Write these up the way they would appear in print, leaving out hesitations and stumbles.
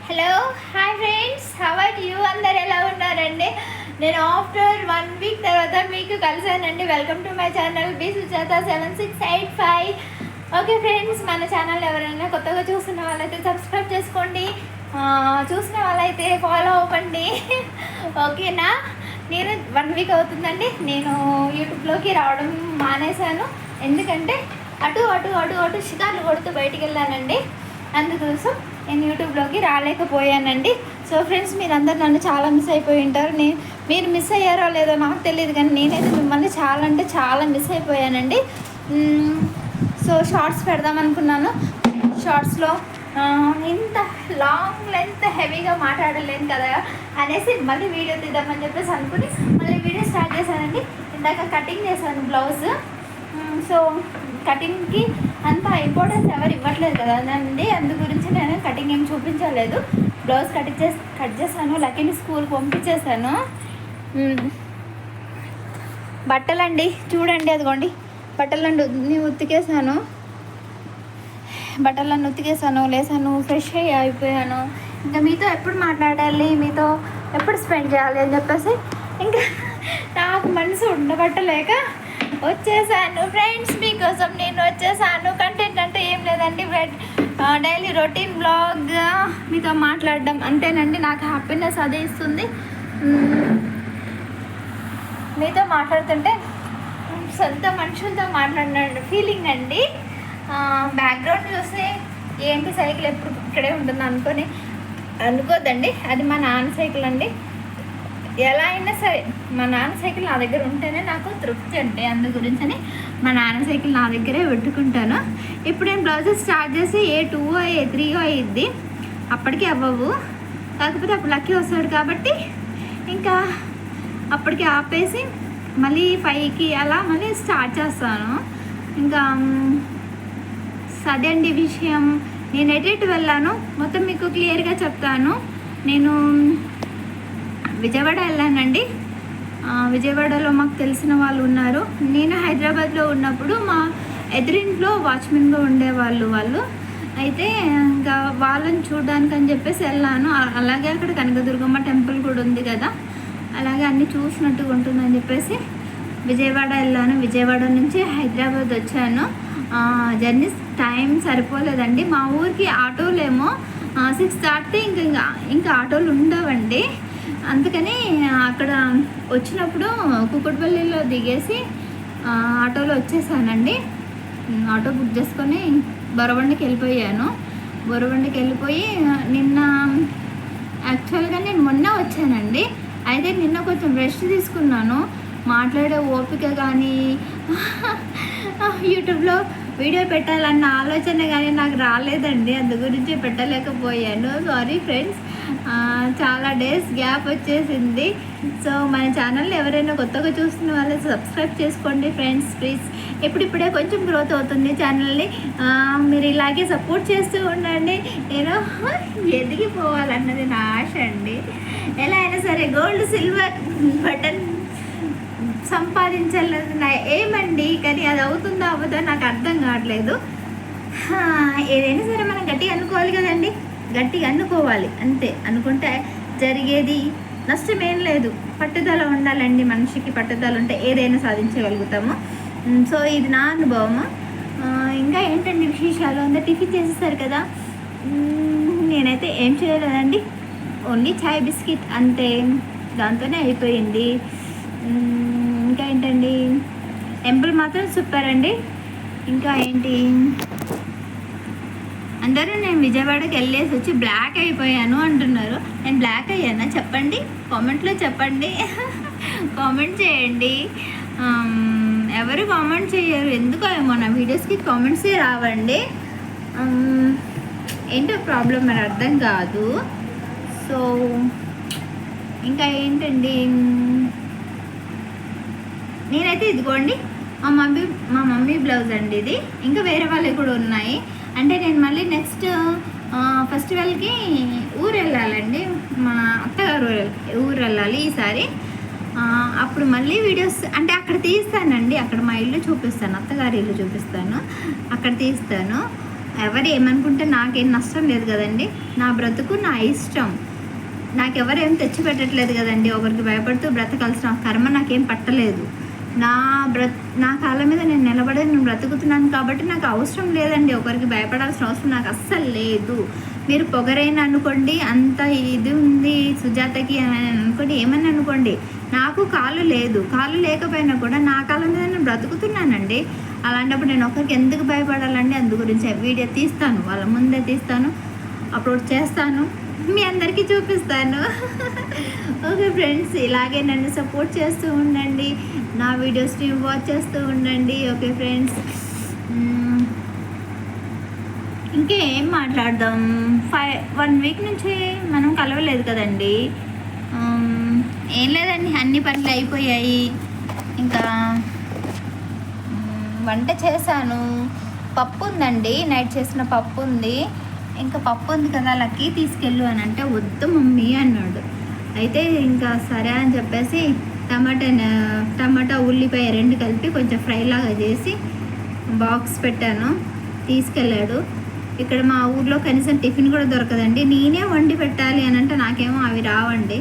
Hello hi friends, how are you? అందరు ఎలా ఉన్నారండి? నేను ఆఫ్టర్ 1 వీక్ తర్వాత మీకు కలిసానండి. Welcome to my channel B Sujatha 7685. Okay friends, మన ఛానల్ ఎవరైనా కొత్తగా చూస్తున్న వాళ్ళైతే సబ్స్క్రైబ్ చేసుకోండి, చూసిన వాళ్ళైతే ఫాలో అవ్వండి. ఓకేనా? నేను 1 వీక్ అవుతుందండి నేను యూట్యూబ్లోకి రావడం మానేశాను. ఎందుకంటే అటు అటు అటు అటు షికార్లు కొడుతూ బయటికి వెళ్ళానండి. అందుకోసం నేను యూట్యూబ్లోకి రాలేకపోయానండి. సో ఫ్రెండ్స్, మీరందరూ నన్ను చాలా మిస్ అయిపోయి ఉంటారు. మీరు మిస్ అయ్యారో లేదో నాకు తెలియదు, కానీ నేనైతే మిమ్మల్ని చాలా అంటే చాలా మిస్ అయిపోయానండి. సో షార్ట్స్ పెడదాం అనుకున్నాను. షార్ట్స్లో ఇంత లాంగ్ లెంత్ హెవీగా మాట్లాడలేను కదా అనేసి మళ్ళీ వీడియో తీద్దామని చెప్పేసి అనుకుని మళ్ళీ వీడియో స్టార్ట్ చేశానండి. ఇందాక కటింగ్ చేశాను బ్లౌజ్. సో కటింగ్కి అంత ఇంపార్టెన్స్ ఎవరు ఇవ్వట్లేదు కదా అండి, అందు గురించి నేను కటింగ్ ఏం చూపించలేదు. బ్లౌజ్ కట్ చేశాను, లక్కీని స్కూల్కి పంపించేశాను. బట్టలండి చూడండి, అదిగోండి బట్టలన్నీ ఉతికేసాను. బట్టలన్నీ ఉతికేసాను, లేసాను, ఫ్రెష్ అయిపోయాను. ఇంకా మీతో ఎప్పుడు మాట్లాడాలి, మీతో ఎప్పుడు స్పెండ్ చేయాలి అని చెప్పేసి ఇంకా నాకు మనసు ఉండబట్టలేక వచ్చేసాను ఫ్రెండ్స్. మీకోసం నేను వచ్చేసాను. కంటెంట్ అంటే ఏం లేదండి, డైలీ రొటీన్ బ్లాగ్ మీతో మాట్లాడడం అంతేనండి. నాకు హ్యాపీనెస్ అదే ఇస్తుంది. మీతో మాట్లాడుతుంటే సొంత మనుషులతో మాట్లాడిన ఫీలింగ్ అండి. బ్యాక్గ్రౌండ్ చూస్తే ఏంటి సైకిల్ ఎప్పుడు ఇక్కడే ఉంటుంది అనుకోద్దండి, అది మా నాన్న సైకిల్ అండి. ఎలా అయినా సరే మా నాన్న సైకిల్ నా దగ్గర ఉంటేనే నాకు తృప్తి అండి. అందు గురించని మా నాన్న సైకిల్ నా దగ్గరే పెట్టుకుంటాను. ఇప్పుడు నేను బ్లౌజెస్ స్టార్ట్ చేసి ఏ 2 ఏ 3 అయ్యిద్ది, అప్పటికి అవ్వవు. కాకపోతే అప్పుడు లక్కీ వస్తాడు కాబట్టి ఇంకా అప్పటికి ఆపేసి మళ్ళీ 5కి అలా మళ్ళీ స్టార్ట్ చేస్తాను. ఇంకా సదండి విషయం. నేను ఎటు వెళ్ళాను మొత్తం మీకు క్లియర్గా చెప్తాను. నేను విజయవాడ వెళ్ళానండి. విజయవాడలో మాకు తెలిసిన వాళ్ళు ఉన్నారు. నేను హైదరాబాద్లో ఉన్నప్పుడు మా ఎదురింట్లో వాచ్మెన్గా ఉండేవాళ్ళు వాళ్ళు. అయితే ఇంకా వాళ్ళని చూడడానికి అని చెప్పేసి వెళ్ళాను. అలాగే అక్కడ కనకదుర్గమ్మ టెంపుల్ కూడా ఉంది కదా, అలాగే అన్నీ చూసినట్టుగా ఉంటుందని చెప్పేసి విజయవాడ వెళ్ళాను. విజయవాడ నుంచి హైదరాబాద్ వచ్చాను. జర్నీ టైం సరిపోలేదండి. మా ఊరికి ఆటోలేమో 6 దాటితే ఇంకా ఆటోలు ఉండవండి. అందుకని అక్కడ వచ్చినప్పుడు కుక్కటిపల్లిలో దిగేసి ఆటోలో వచ్చేసానండి. ఆటో బుక్ చేసుకొని బొరబండకి వెళ్ళిపోయాను. బొరబండకి వెళ్ళిపోయి నిన్న యాక్చువల్గా నేను మొన్న వచ్చానండి. అయితే నిన్న కొంచెం రెస్ట్ తీసుకున్నాను. మాట్లాడే ఓపిక కానీ యూట్యూబ్లో వీడియో పెట్టాలన్న ఆలోచన కానీ నాకు రాలేదండి. అందు గురించి పెట్టలేకపోయాను. సారీ ఫ్రెండ్స్, చాలా డేస్ గ్యాప్ వచ్చేసింది. సో మన ఛానల్ని ఎవరైనా కొత్తగా చూస్తున్న వాళ్ళు సబ్స్క్రైబ్ చేసుకోండి ఫ్రెండ్స్ ప్లీజ్. ఇప్పుడిప్పుడే కొంచెం గ్రోత్ అవుతుంది ఛానల్ని. మీరు ఇలాగే సపోర్ట్ చేస్తూ ఉండండి. నేను ఎదిగిపోవాలన్నది నా ఆశ అండి. ఎలా అయినా సరే గోల్డ్ సిల్వర్ బటన్ సంపాదించాలన్నది నా ఏమండి. కానీ అది అవుతుందో అవ్వదో నాకు అర్థం కావట్లేదు. ఏదైనా సరే మనం గట్టిగా అనుకోవాలి కదండి, గట్టిగా అనుకోవాలి అంతే. అనుకుంటే జరిగేది నష్టమేం లేదు. పట్టుదల ఉండాలండి మనిషికి. పట్టుదల ఉంటే ఏదైనా సాధించగలుగుతాము. సో ఇది నా అనుభవము. ఇంకా ఏంటండి విశేషాలు? అందరు టిఫిన్ చేసేస్తారు కదా. నేనైతే ఏం చేయలేదండి, ఓన్లీ చాయ్ బిస్కెట్ అంతే, దాంతోనే అయిపోయింది. ఇంకా ఏంటండి, టెంపుల్ మాత్రం సూపర్ అండి. ఇంకా ఏంటి, అందరూ నేను విజయవాడకి వెళ్ళేసి వచ్చి బ్లాక్ అయిపోయాను అంటున్నారు. నేను బ్లాక్ అయ్యానా చెప్పండి, కామెంట్లో చెప్పండి. కామెంట్ చేయండి. ఎవరు కామెంట్ చేయరు, ఎందుకో ఏమో నా వీడియోస్కి కామెంట్సే రావండి. ఏంటో ప్రాబ్లం మరి అర్థం కాదు. సో ఇంకా ఏంటండి, నేనైతే ఇదిగోండి మా మమ్మీ బ్లౌజ్ అండి ఇది. ఇంకా వేరే వాళ్ళవి కూడా ఉన్నాయి. అంటే నేను మళ్ళీ నెక్స్ట్ ఫెస్టివల్కి ఊరు వెళ్ళాలండి, మా అత్తగారు ఊరు వెళ్ళాలి ఈసారి. అప్పుడు మళ్ళీ వీడియోస్ అంటే అక్కడ తీస్తానండి. అక్కడ మా ఇల్లు చూపిస్తాను, అత్తగారి ఇల్లు చూపిస్తాను, అక్కడ తీస్తాను. ఎవరు ఏమనుకుంటే నాకేం నష్టం లేదు కదండి. నా బ్రతుకు నా ఇష్టం. నాకెవరేం తెచ్చి పెట్టట్లేదు కదండి. ఒకరికి భయపడుతూ బ్రతకాల్సిన కర్మ నాకేం పట్టలేదు. నా కాళ్ళ మీద నేను నిలబడి నేను బ్రతుకుతున్నాను కాబట్టి నాకు అవసరం లేదండి. ఒకరికి భయపడాల్సిన అవసరం నాకు అస్సలు లేదు. మీరు పొగరైన అనుకోండి, అంత ఇది ఉంది సుజాతకి అని అనుకోండి, ఏమని అనుకోండి, నాకు కాళ్ళు లేదు. కాళ్ళు లేకపోయినా కూడా నా కాళ్ళ మీద నేను బ్రతుకుతున్నానండి. అలాంటప్పుడు నేను ఒకరికి ఎందుకు భయపడాలండి? అందు గురించి వీడియో తీస్తాను, వాళ్ళ ముందే తీస్తాను, అప్లోడ్ చేస్తాను, మీ అందరికీ చూపిస్తాను. ఓకే ఫ్రెండ్స్, ఇలాగే నన్ను సపోర్ట్ చేస్తూ ఉండండి, నా వీడియోస్ని వాచ్ చేస్తూ ఉండండి. ఓకే ఫ్రెండ్స్, ఇంకేం మాట్లాడదాం. 1 వీక్ నుంచి మనం కలవలేదు కదండి. ఏం లేదండి, అన్ని పనులు అయిపోయాయి. ఇంకా వంట చేశాను, పప్పు ఉందండి, నైట్ చేసిన పప్పు ఉంది. ఇంకా పప్పు ఉంది కదా లక్కీ తీసుకెళ్ళు అని అంటే వద్దు మమ్మీ అన్నాడు. అయితే ఇంకా సరే అని చెప్పేసి టమాటా ఉల్లిపాయ 2 కలిపి కొంచెం ఫ్రై లాగా చేసి బాక్స్ పెట్టాను, తీసుకెళ్ళాడు. ఇక్కడ మా ఊర్లో కనీసం టిఫిన్ కూడా దొరకదండి. నేనే వండి పెట్టాలి అని అంటే నాకేమో అవి రావండి.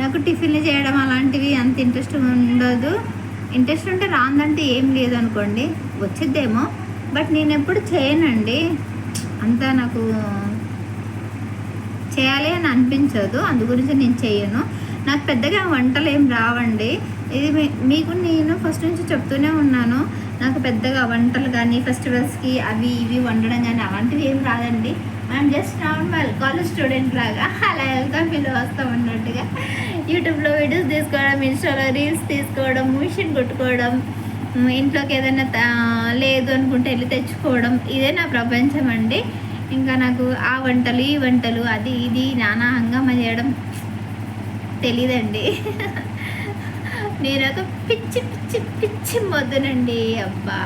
నాకు టిఫిన్లు చేయడం అలాంటివి అంత ఇంట్రెస్ట్ ఉండదు. ఇంట్రెస్ట్ ఉంటే రాందంటే ఏం లేదు అనుకోండి, వచ్చిద్దేమో, బట్ నేను ఎప్పుడు చేయనండి. అంతా నాకు చేయాలి అని అనిపించదు, అందు గురించి నేను చేయను. నాకు పెద్దగా వంటలు ఏం రావండి. ఇది మీకు నేను ఫస్ట్ నుంచి చెప్తూనే ఉన్నాను, నాకు పెద్దగా వంటలు కానీ ఫెస్టివల్స్కి అవి ఇవి వండడం కానీ అలాంటివి ఏం రాదండి. మనం జస్ట్ నార్మల్ కాలేజ్ స్టూడెంట్ లాగా అలా వెళ్తాం, వీళ్ళు వస్తాం అన్నట్టుగా. యూట్యూబ్లో వీడియోస్ తీసుకోవడం, ఇన్స్టాలో రీల్స్ తీసుకోవడం, మిషన్ కుట్టుకోవడం, ఇంట్లోకి ఏదైనా లేదు అనుకుంటే వెళ్ళి తెచ్చుకోవడం, ఇదే నా ప్రపంచం అండి. ఇంకా నాకు ఆ వంటలు ఈ వంటలు అది ఇది నానా హంగామా చేయడం తెలీదండి. నేను ఒక పిచ్చి పిచ్చి పిచ్చి మొద్దునండి. అబ్బా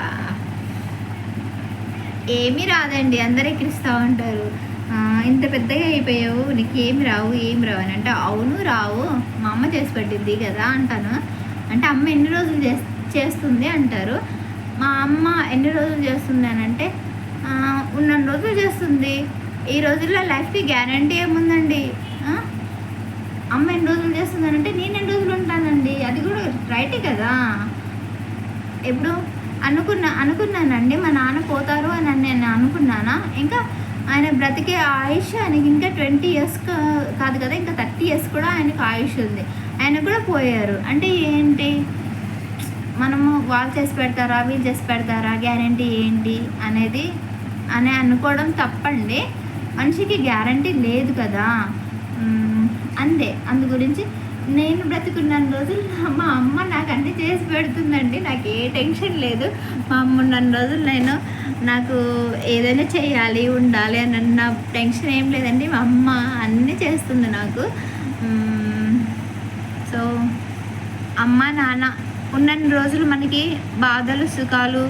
ఏమీ రాదండి, అందరూ ఎక్కిరిస్తూ ఉంటారు. ఇంత పెద్దగా అయిపోయావు, నీకు ఏమి రావు అని అంటే అవును రావు, మా అమ్మ చేసి పెట్టింది కదా అంటాను. అంటే అమ్మ ఎన్ని రోజులు చేస్తుంది అంటారు. మా అమ్మ ఎన్ని రోజులు చేస్తుంది అని అంటే ఉన్న రోజులు చేస్తుంది. ఈ రోజుల్లో లైఫ్కి గ్యారంటీ ఏముందండి? అమ్మ ఎన్ని రోజులు చేస్తుంది అని అంటే నేను ఎన్ని రోజులు ఉంటానండి, అది కూడా రైటే కదా. ఎప్పుడు అనుకున్నానండి మా నాన్న పోతారు అని నేను అనుకున్నానా? ఇంకా ఆయన బ్రతికే ఆయుష్ ఆయనకి ఇంకా 20 years కాదు కదా, ఇంకా 30 years కూడా ఆయనకు ఆయుష్ ఉంది. ఆయన కూడా పోయారు అంటే ఏంటి? మనము వాళ్ళు చేసి పెడతారా వీళ్ళు చేసి పెడతారా గ్యారంటీ ఏంటి అనేది అనుకోవడం తప్పండి. మనిషికి గ్యారంటీ లేదు కదా. అందు గురించి నేను బ్రతుకున్న రోజులు మా అమ్మ నాకు అన్నీ చేసి పెడుతుందండి. నాకు ఏ టెన్షన్ లేదు. మా అమ్మ ఉన్న రోజులు నాకు ఏదైనా చేయాలి ఉండాలి అని అన్న టెన్షన్ ఏం లేదండి. మా అమ్మ అన్నీ చేస్తుంది నాకు. సో అమ్మ నాన్న ఉన్న రోజులు మనకి బాధలు సుఖాలు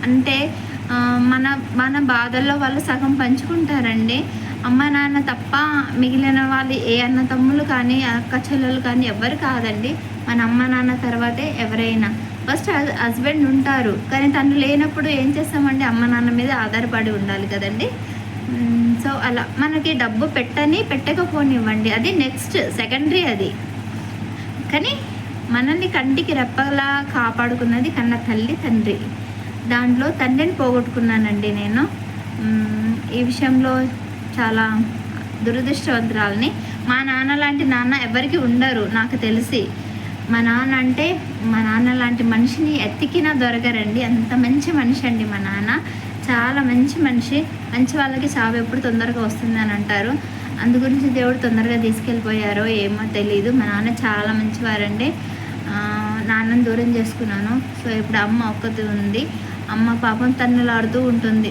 అంటే మన బాధల్లో వాళ్ళు సగం పంచుకుంటారండి. అమ్మ నాన్న తప్ప మిగిలిన వాళ్ళు ఏ అన్న తమ్ముళ్ళు కానీ అక్క చెల్లెలు కానీ ఎవరు కాదండి. మన అమ్మ నాన్న తర్వాతే ఎవరైనా. ఫస్ట్ హస్బెండ్ ఉంటారు, కానీ తను లేనప్పుడు ఏం చేస్తామండి? అమ్మ నాన్న మీద ఆధారపడి ఉండాలి కదండి. సో అలా మనకి డబ్బు పెట్టకపోనివ్వండి, అది నెక్స్ట్ సెకండరీ అది. కానీ మనల్ని కంటికి రెప్పలా కాపాడుకున్నది కన్న తల్లి తండ్రి. దాంట్లో తండ్రిని పోగొట్టుకున్నానండి నేను. ఈ విషయంలో చాలా దురదృష్టవంతురాలని. మా నాన్న లాంటి నాన్న ఎవరికి ఉండరు నాకు తెలిసి. మా నాన్న లాంటి మనిషిని ఎత్తికినా దొరకరండి. అంత మంచి మనిషి అండి మా నాన్న, చాలా మంచి మనిషి. మంచి వాళ్ళకి చావు ఎప్పుడు తొందరగా వస్తుంది అని అంటారు. అందు గురించి దేవుడు తొందరగా తీసుకెళ్ళిపోయారో ఏమో తెలీదు. మా నాన్న చాలా మంచివారండి. నాన్నని దూరం చేసుకున్నాను. సో ఇప్పుడు అమ్మ ఒక్కటి ఉంది. అమ్మ పాపం తన్నులాడుతూ ఉంటుంది,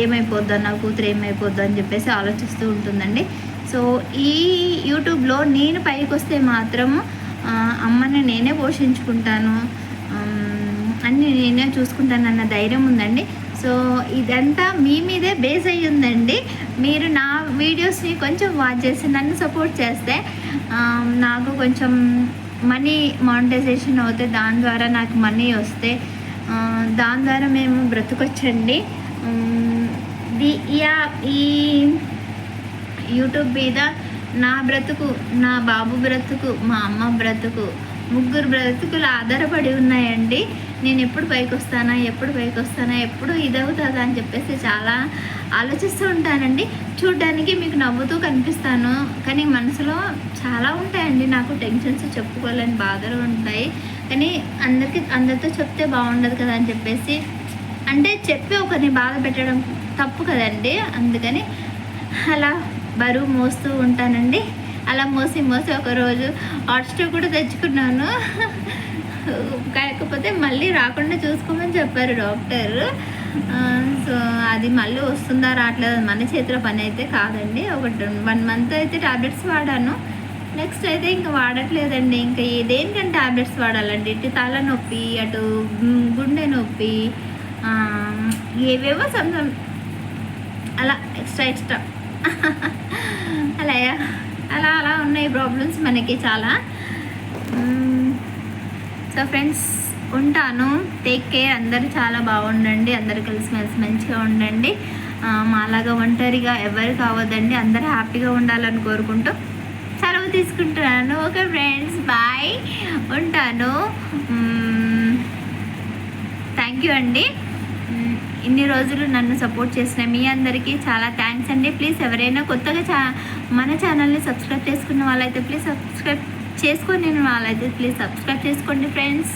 ఏమైపోద్దా నా కూతురు ఏమైపోద్దా అని చెప్పేసి ఆలోచిస్తూ ఉంటుందండి. సో ఈ యూట్యూబ్లో నేను పైకి వస్తే మాత్రం అమ్మని నేనే పోషించుకుంటాను, అన్నీ నేనే చూసుకుంటానన్న ధైర్యం ఉందండి. సో ఇదంతా మీ మీదే బేస్ అయ్యి ఉందండి. మీరు నా వీడియోస్ని కొంచెం వాచ్ చేసి నన్ను సపోర్ట్ చేస్తే నాకు కొంచెం మనీ మానిటైజేషన్ అవుతే, దాని ద్వారా నాకు మనీ వస్తే దాని ద్వారా మేము బ్రతకొచ్చండి. ఈ యూట్యూబ్ మీద నా బ్రతుకు, నా బాబు బ్రతుకు, మా అమ్మ బ్రతుకు, ముగ్గురు బ్రతుకులు ఆధారపడి ఉన్నాయండి. నేను ఎప్పుడు పైకి వస్తానా, ఎప్పుడు ఇదవుతుందా అని చెప్పేసి చాలా ఆలోచిస్తూ ఉంటానండి. చూడ్డానికి మీకు నవ్వుతూ కనిపిస్తాను, కానీ మనసులో చాలా ఉంటాయండి. నాకు టెన్షన్స్, చెప్పుకోలేని బాధలు ఉంటాయి. కానీ అందరితో చెప్తే బాగుండదు కదా అని చెప్పేసి, అంటే చెప్పి ఒకరిని బాధ పెట్టడం తప్పు కదండి. అందుకని అలా బరువు మోస్తూ ఉంటానండి. అలా మోసి ఒకరోజు హాట్స్టార్ కూడా తెచ్చుకున్నాను. కాకపోతే మళ్ళీ రాకుండా చూసుకోమని చెప్పారు డాక్టర్. సో అది మళ్ళీ వస్తుందా రావట్లేదు, మన చేతిలో పని అయితే కాదండి. 1 మంత్ అయితే టాబ్లెట్స్ వాడాను. నెక్స్ట్ అయితే ఇంకా వాడట్లేదండి. ఇంకా దేనికంటే టాబ్లెట్స్ వాడాలండి. ఇటు తలనొప్పి, అటు గుండె నొప్పి, ఏవేవో అలా ఎక్స్ట్రా అలా ఉన్నాయి ప్రాబ్లమ్స్ మనకి చాలా. సో ఫ్రెండ్స్, ఉంటాను. Take care. అందరూ చాలా బాగుండండి. అందరూ కలిసిమెలిసి మంచిగా ఉండండి. మాలాగా ఒంటరిగా ఎవరు కావద్దండి. అందరూ హ్యాపీగా ఉండాలని కోరుకుంటూ సెలవు తీసుకుంటున్నాను. Okay friends, bye. ఉంటాను. థ్యాంక్ యూ అండి. ఇన్ని రోజులు నన్ను సపోర్ట్ చేసిన మీ అందరికీ చాలా థ్యాంక్స్ అండి. ప్లీజ్ ఎవరైనా కొత్తగా మన ఛానల్ని సబ్స్క్రైబ్ చేసుకున్న వాళ్ళైతే ప్లీజ్ సబ్స్క్రైబ్ చేసుకోండి ఫ్రెండ్స్.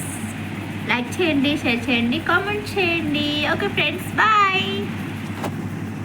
లైక్ చేయండి, షేర్ చేయండి, కామెంట్ చేయండి. Okay friends, bye.